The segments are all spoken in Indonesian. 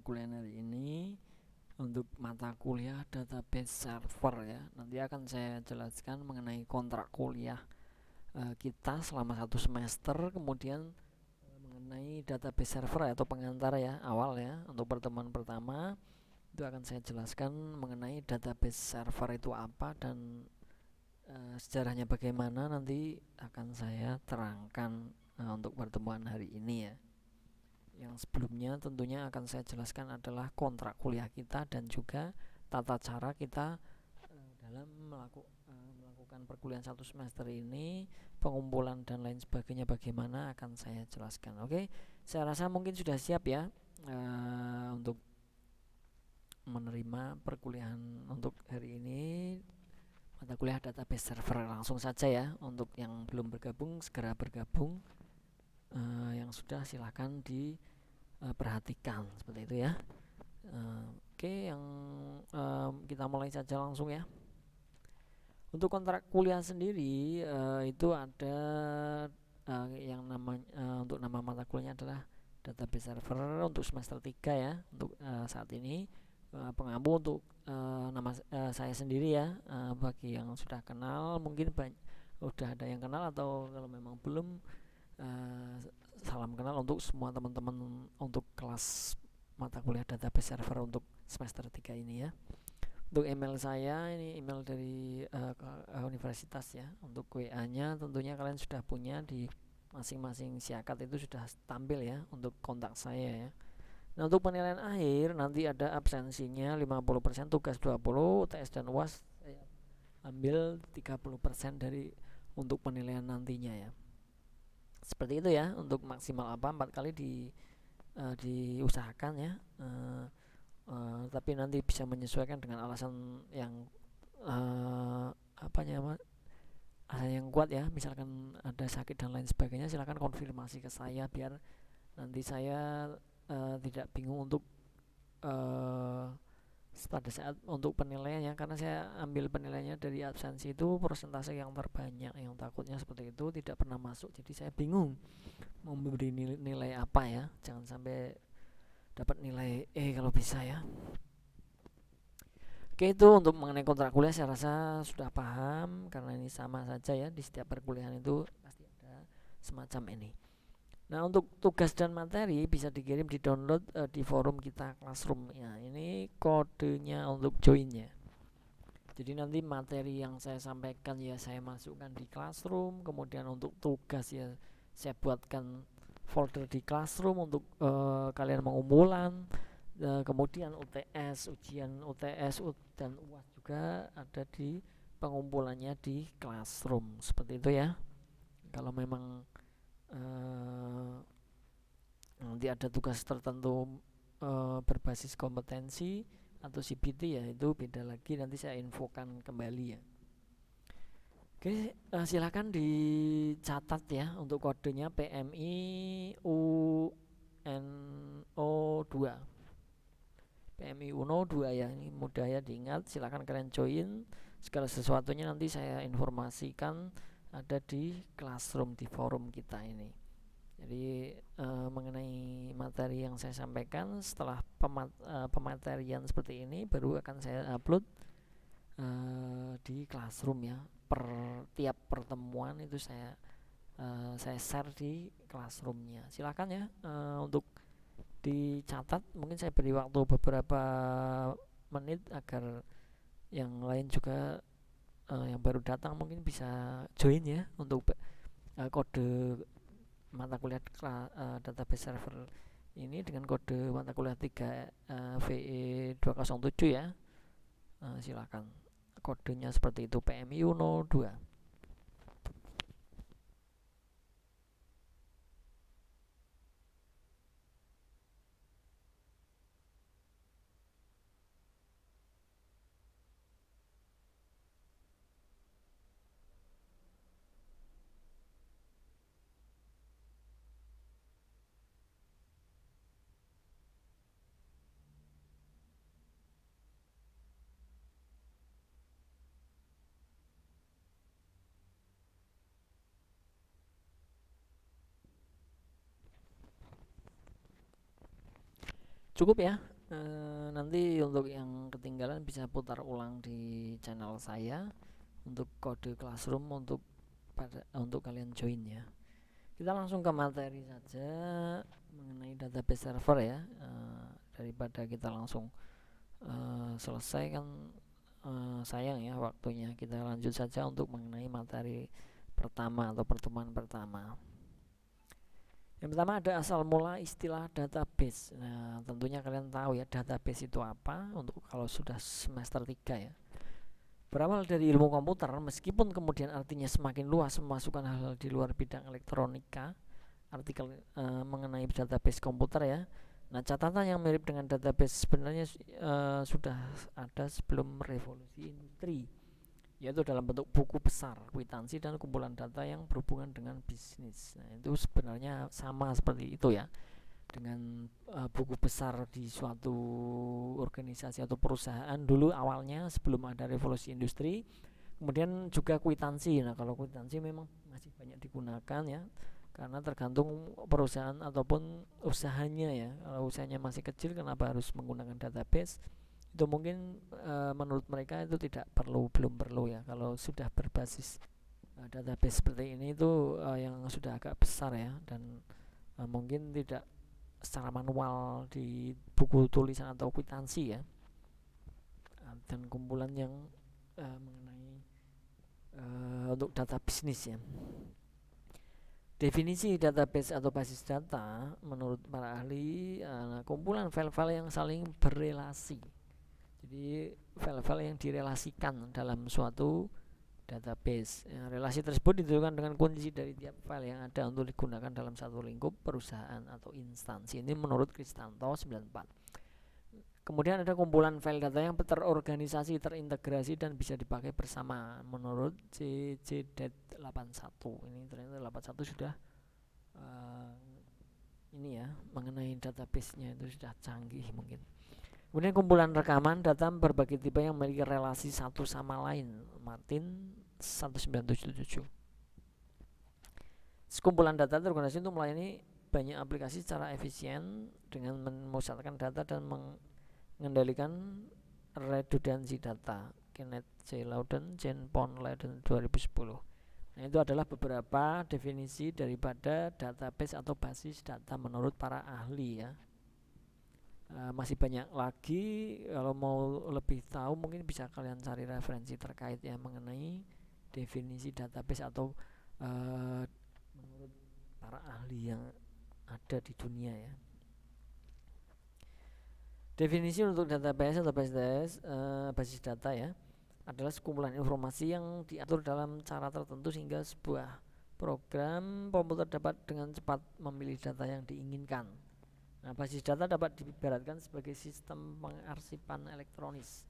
perkuliahan hari ini untuk mata kuliah database server ya. Nanti akan saya jelaskan mengenai kontrak kuliah kita selama 1 semester, kemudian mengenai database server atau pengantar ya awal ya. Untuk pertemuan pertama itu akan saya jelaskan mengenai database server itu apa dan sejarahnya bagaimana, nanti akan saya terangkan untuk pertemuan hari ini ya. Yang sebelumnya tentunya akan saya jelaskan adalah kontrak kuliah kita dan juga tata cara kita dalam melakukan perkuliahan 1 semester ini, pengumpulan dan lain sebagainya bagaimana akan saya jelaskan. Oke, saya rasa mungkin sudah siap ya untuk menerima perkuliahan untuk hari ini, mata kuliah database server. Langsung saja ya, untuk yang belum bergabung segera bergabung, yang sudah silahkan diperhatikan seperti itu ya. Oke, yang kita mulai saja langsung ya. Untuk kontrak kuliah sendiri itu ada yang namanya untuk nama mata kuliahnya adalah database server untuk semester 3 ya. Untuk saat ini pengampu untuk nama saya sendiri ya. Bagi yang sudah kenal mungkin udah ada yang kenal, atau kalau memang belum, salam kenal untuk semua teman-teman untuk kelas mata kuliah database server untuk semester 3 ini ya. Untuk email saya, ini email dari universitas ya. Untuk WA-nya tentunya kalian sudah punya di masing-masing siakat, itu sudah tampil ya untuk kontak saya ya. Nah, untuk penilaian akhir nanti ada absensinya 50%, tugas 20%, UTS dan UAS saya ambil 30% dari untuk penilaian nantinya ya. Seperti itu ya, untuk maksimal 4 kali diusahakan ya. Tapi nanti bisa menyesuaikan dengan alasan yang alasan yang kuat ya. Misalkan ada sakit dan lain sebagainya, silakan konfirmasi ke saya biar nanti saya tidak bingung untuk pada saat untuk penilaiannya, karena saya ambil penilaiannya dari absensi itu persentase yang terbanyak, yang takutnya seperti itu tidak pernah masuk, jadi saya bingung mau memberi nilai apa ya. Jangan sampai dapat nilai kalau bisa ya. Oke, itu untuk mengenai kontrak kuliah saya rasa sudah paham, karena ini sama saja ya, di setiap perkuliahan itu pasti ada semacam ini. Nah, untuk tugas dan materi bisa dikirim, di download di forum kita Classroom ya. Ini kodenya untuk joinnya. Jadi nanti materi yang saya sampaikan ya saya masukkan di Classroom, kemudian untuk tugas ya saya buatkan folder di Classroom untuk kalian pengumpulan. Kemudian UTS, ujian UTS dan UAS juga ada di pengumpulannya di Classroom, seperti itu ya. Kalau memang nanti ada tugas tertentu berbasis kompetensi atau CBT ya, itu beda lagi, nanti saya infokan kembali ya. Oke, silakan dicatat ya untuk kodenya PMI UNO 2. PMI UNO 2 ya, ini mudah ya diingat. Silakan kalian join, segala sesuatunya nanti saya informasikan ada di Classroom, di forum kita ini. Jadi mengenai materi yang saya sampaikan setelah pematerian seperti ini baru akan saya upload di Classroom ya. Per tiap pertemuan itu saya share di Classroomnya. Silakan ya untuk dicatat. Mungkin saya beri waktu beberapa menit agar yang lain juga yang baru datang mungkin bisa join ya. Untuk kode mata kuliah database server ini dengan kode mata kuliah 3 VE 207 ya. Silakan, kodenya seperti itu, PMI UNO 2. Cukup ya Nanti untuk yang ketinggalan bisa putar ulang di channel saya untuk kode classroom untuk kalian join ya. Kita langsung ke materi saja mengenai database server ya, daripada kita langsung selesai kan sayang ya waktunya. Kita lanjut saja untuk mengenai materi pertama atau pertemuan pertama. Yang pertama ada asal mula istilah database. Nah, tentunya kalian tahu ya database itu apa untuk kalau sudah semester 3 ya. Berawal dari ilmu komputer, meskipun kemudian artinya semakin luas memasukkan hal-hal di luar bidang elektronika, artikel mengenai database komputer ya. Nah, catatan yang mirip dengan database sebenarnya sudah ada sebelum revolusi industri, yaitu dalam bentuk buku besar, kwitansi, dan kumpulan data yang berhubungan dengan bisnis. Nah, itu sebenarnya sama seperti itu ya, dengan buku besar di suatu organisasi atau perusahaan dulu awalnya sebelum ada revolusi industri. Kemudian juga kwitansi. Nah, kalau kwitansi memang masih banyak digunakan ya, karena tergantung perusahaan ataupun usahanya ya. Kalau usahanya masih kecil, kenapa harus menggunakan database? Itu mungkin menurut mereka itu belum perlu ya. Kalau sudah berbasis database seperti ini itu yang sudah agak besar ya, dan mungkin tidak secara manual di buku tulisan atau kwitansi ya, dan kumpulan yang mengenai untuk data bisnis ya. Definisi database atau basis data menurut para ahli kumpulan file-file yang saling berelasi. Jadi file-file yang direlasikan dalam suatu database. Relasi tersebut ditentukan dengan kunci dari tiap file yang ada untuk digunakan dalam satu lingkup perusahaan atau instansi. Ini menurut Kristanto 94. Kemudian ada kumpulan file data yang terorganisasi, terintegrasi, dan bisa dipakai bersama menurut CJDET 81. Ini ternyata 81 sudah ini ya, mengenai database-nya itu sudah canggih mungkin. Kemudian kumpulan rekaman data berbagai tipe yang memiliki relasi satu sama lain, Martin 1977. Sekumpulan data terorganisasi untuk melayani banyak aplikasi secara efisien dengan memusatkan data dan mengendalikan redundansi data. Kenneth J. Loudon, Jane Pond Leiden 2010. Nah, itu adalah beberapa definisi daripada database atau basis data menurut para ahli ya. Masih banyak lagi, kalau mau lebih tahu mungkin bisa kalian cari referensi terkait ya mengenai definisi database atau menurut para ahli yang ada di dunia ya. Definisi untuk database atau basis data ya adalah sekumpulan informasi yang diatur dalam cara tertentu sehingga sebuah program komputer dapat dengan cepat memilih data yang diinginkan. Nah, basis data dapat diibaratkan sebagai sistem pengarsipan elektronis.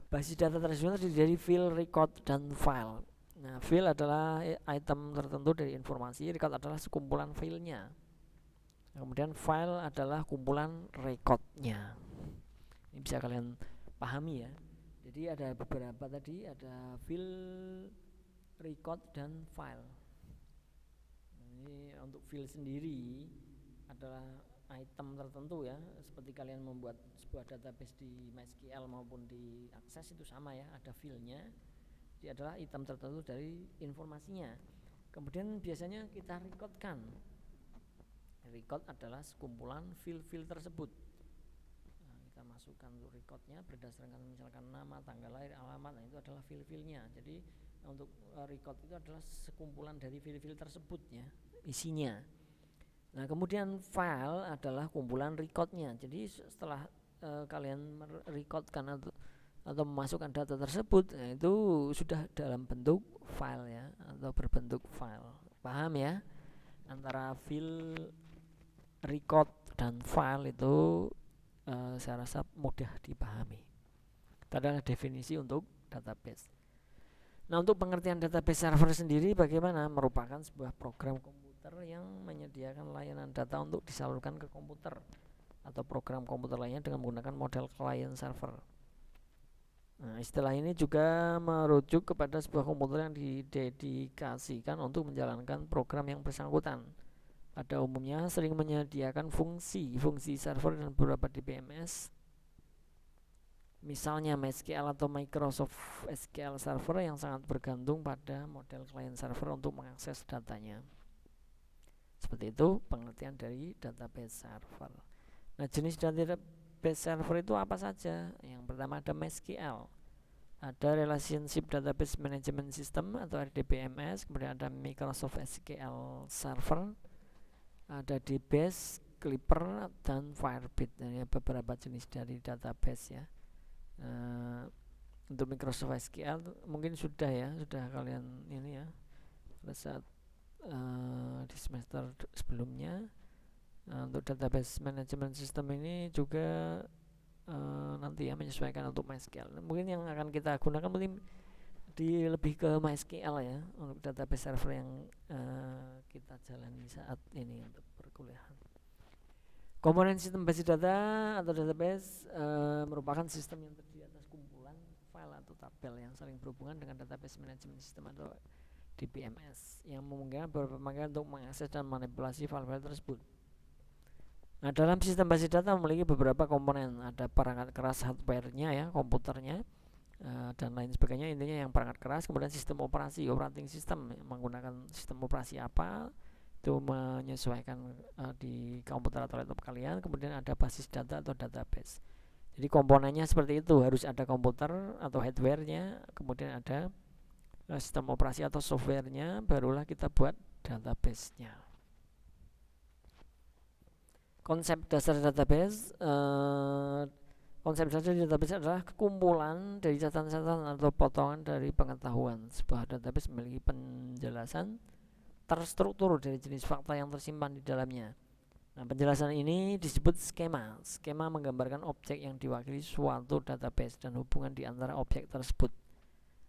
Basis data tersebut terdiri dari field, record, dan file. Nah, field adalah item tertentu dari informasi, record adalah sekumpulan filenya. Kemudian file adalah kumpulan recordnya. Ini bisa kalian pahami ya. Jadi ada beberapa tadi, ada field, record, dan file. Ini untuk field sendiri adalah item tertentu ya, seperti kalian membuat sebuah database di MySQL maupun di Access itu sama ya, ada filenya. Dia adalah item tertentu dari informasinya. Kemudian biasanya kita recordkan. Record adalah sekumpulan file-file tersebut. Nah, kita masukkan untuk recordnya berdasarkan misalkan nama, tanggal lahir, alamat. Nah, itu adalah file-filenya. Jadi untuk record itu adalah sekumpulan dari file-file tersebut ya, isinya. Nah, kemudian file adalah kumpulan recordnya. Jadi setelah kalian merecordkan atau memasukkan data tersebut, nah, itu sudah dalam bentuk file ya, atau berbentuk file. Paham ya? Antara file, record, dan file itu saya rasa mudah dipahami. Itu adalah definisi untuk database. Nah, untuk pengertian database server sendiri bagaimana? Merupakan sebuah program komputer yang menyediakan layanan data untuk disalurkan ke komputer atau program komputer lainnya dengan menggunakan model client server. Nah, istilah ini juga merujuk kepada sebuah komputer yang didedikasikan untuk menjalankan program yang bersangkutan. pada umumnya sering menyediakan fungsi server dan beberapa DBMS. Misalnya MySQL atau Microsoft SQL Server yang sangat bergantung pada model client server untuk mengakses datanya. Seperti itu pengertian dari database server. Nah, jenis database server itu apa saja? Yang pertama ada MySQL, ada Relationship Database Management System atau RDBMS, kemudian ada Microsoft SQL Server, ada DBase, Clipper, dan Firebase. Ini beberapa jenis dari database ya. Untuk Microsoft SQL mungkin sudah kalian ini ya pada saat di semester sebelumnya. Untuk database management system ini juga nanti ya menyesuaikan untuk MySQL. Mungkin yang akan kita gunakan mungkin lebih ke MySQL ya untuk database server yang kita jalani saat ini untuk perkuliahan. Komponen sistem basis data atau database merupakan sistem yang terdiri atas kumpulan file atau tabel yang saling berhubungan dengan database management system atau DBMS yang memungkinkan beberapa pemakai untuk mengakses dan manipulasi file-file tersebut. Nah, dalam sistem basis data memiliki beberapa komponen, ada perangkat keras hardware-nya ya, komputernya dan lain sebagainya. Intinya yang perangkat keras, kemudian sistem operasi, operating system, menggunakan sistem operasi apa itu menyesuaikan di komputer atau laptop kalian. Kemudian ada basis data atau database. Jadi komponennya seperti itu, harus ada komputer atau hardware-nya, kemudian ada sistem operasi atau software-nya, barulah kita buat database-nya. Konsep dasar database adalah kumpulan dari catatan-catatan atau potongan dari pengetahuan. Sebuah database memiliki penjelasan terstruktur dari jenis fakta yang tersimpan di dalamnya. Nah, penjelasan ini disebut skema. Skema menggambarkan objek yang diwakili suatu database dan hubungan di antara objek tersebut.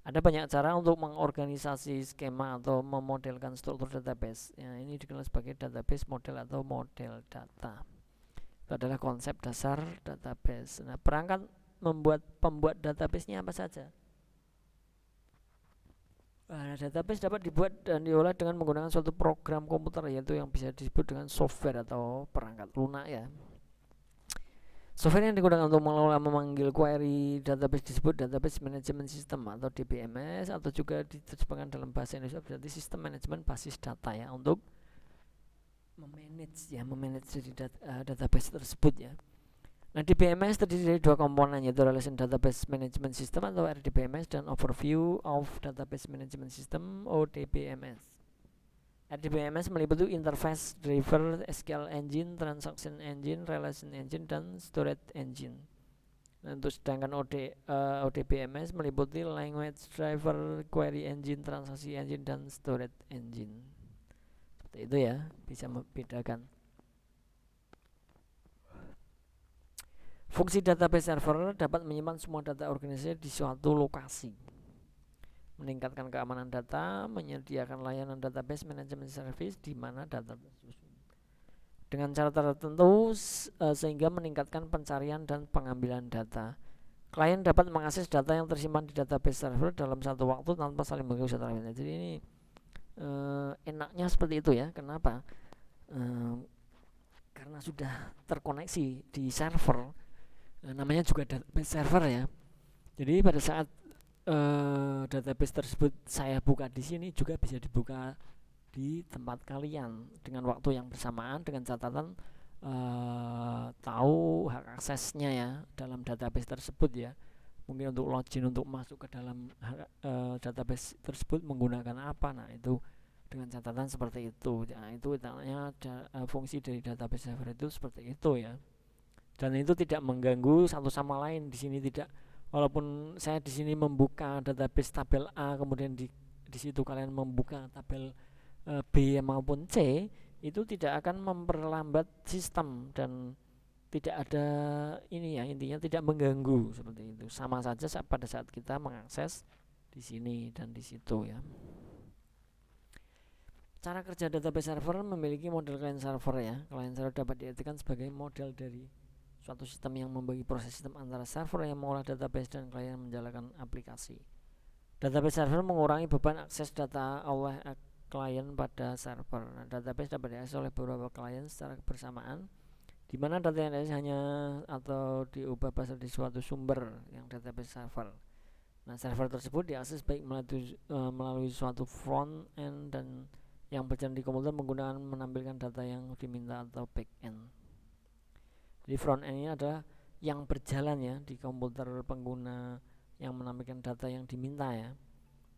Ada banyak cara untuk mengorganisasi skema atau memodelkan struktur database. Ya, ini dikenal sebagai database model atau model data. Itu adalah konsep dasar database. Nah, perangkat pembuat database-nya apa saja? Database dapat dibuat dan diolah dengan menggunakan suatu program komputer, yaitu yang bisa disebut dengan software atau perangkat lunak ya. Software yang digunakan untuk mengelola memanggil query database disebut database management system atau DBMS, atau juga diterjemahkan dalam bahasa Indonesia berarti sistem manajemen basis data ya, untuk memanage database tersebut ya. Nah, DBMS terdiri dari dua komponen, yaitu Relation Database Management System atau RDBMS dan Overview of Database Management System (ODBMS). RDBMS meliputi Interface Driver, SQL Engine, Transaction Engine, Relation Engine, dan Storage Engine. Nah, untuk sedangkan ODBMS meliputi Language Driver, Query Engine, Transaksi Engine, dan Storage Engine. Seperti itu ya, bisa membedakan. Fungsi database server dapat menyimpan semua data organisasi di suatu lokasi, meningkatkan keamanan data, menyediakan layanan database management service di mana data tersusun dengan cara tertentu sehingga meningkatkan pencarian dan pengambilan data. Klien dapat mengakses data yang tersimpan di database server dalam satu waktu tanpa saling mengganggu satu lainnya. Jadi ini enaknya seperti itu ya. Kenapa? Karena sudah terkoneksi di server. Namanya juga database server ya. Jadi pada saat database tersebut saya buka di sini, juga bisa dibuka di tempat kalian dengan waktu yang bersamaan, dengan catatan tahu hak aksesnya ya dalam database tersebut ya. Mungkin untuk login, untuk masuk ke dalam database tersebut menggunakan apa, nah itu dengan catatan seperti itu. Nah, itu namanya fungsi dari database server itu seperti itu ya. Dan itu tidak mengganggu satu sama lain. Di sini tidak, walaupun saya di sini membuka database tabel A, kemudian di situ kalian membuka tabel B maupun C, itu tidak akan memperlambat sistem dan tidak ada ini ya, intinya tidak mengganggu seperti itu. Sama saja pada saat kita mengakses di sini dan di situ ya. Cara kerja database server memiliki model client server ya. Client server dapat diartikan sebagai model dari suatu sistem yang membagi proses sistem antara server yang mengolah database dan klien menjalankan aplikasi. Database server mengurangi beban akses data oleh klien pada server. Nah, database dapat diakses oleh beberapa klien secara bersamaan, di mana data yang diakses hanya atau diubah berdasarkan di suatu sumber yang database server. Nah, server tersebut diakses baik melalui suatu front end dan yang berjalan di komputer menggunakan menampilkan data yang diminta atau back end. Jadi front end ini adalah yang berjalan ya di komputer pengguna yang menampilkan data yang diminta ya.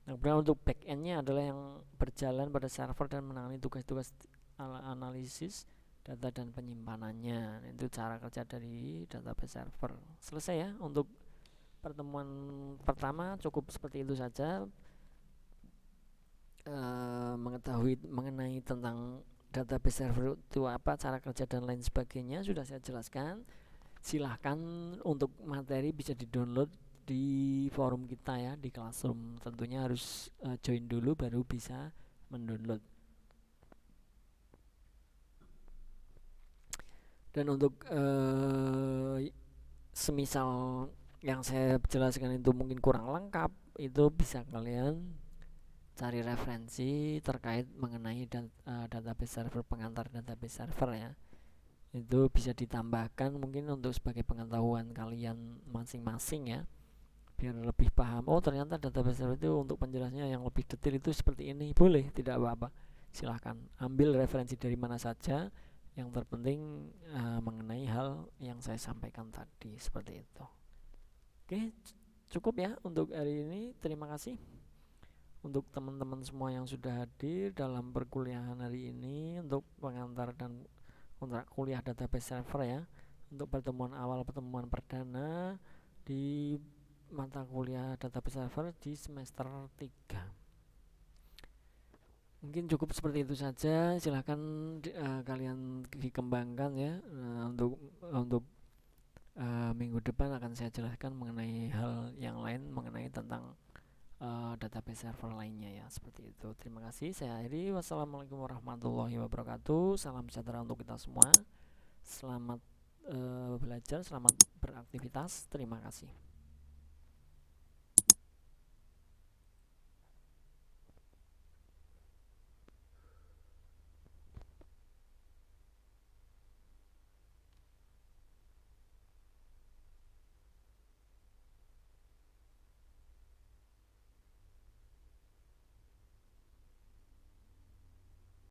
Nah, kemudian untuk back end-nya adalah yang berjalan pada server dan menangani tugas-tugas analisis data dan penyimpanannya. Itu cara kerja dari database server. Selesai ya untuk pertemuan pertama, cukup seperti itu saja. Mengetahui mengenai tentang database server itu apa, cara kerja dan lain sebagainya sudah saya jelaskan. Silahkan untuk materi bisa di-download di forum kita ya, di Classroom. Tentunya harus join dulu baru bisa mendownload. Dan untuk semisal yang saya jelaskan itu mungkin kurang lengkap, itu bisa kalian cari referensi terkait mengenai database server, pengantar database server ya. Itu bisa ditambahkan mungkin untuk sebagai pengetahuan kalian masing-masing ya, biar lebih paham. Oh, ternyata database server itu untuk penjelasannya yang lebih detail itu seperti ini. Boleh, tidak apa-apa. Silahkan ambil referensi dari mana saja. Yang terpenting mengenai hal yang saya sampaikan tadi, seperti itu. Oke, cukup ya untuk hari ini. Terima kasih untuk teman-teman semua yang sudah hadir dalam perkuliahan hari ini untuk pengantar dan kontrak kuliah database server ya, untuk pertemuan awal, pertemuan perdana di mata kuliah database server di semester 3. Mungkin cukup seperti itu saja. Silahkan kalian dikembangkan ya. Untuk minggu depan akan saya jelaskan mengenai hal yang lain mengenai tentang database server lainnya ya, seperti itu. Terima kasih. Saya akhiri. Wassalamualaikum warahmatullahi wabarakatuh. Salam sejahtera untuk kita semua. Selamat belajar, selamat beraktivitas. Terima kasih.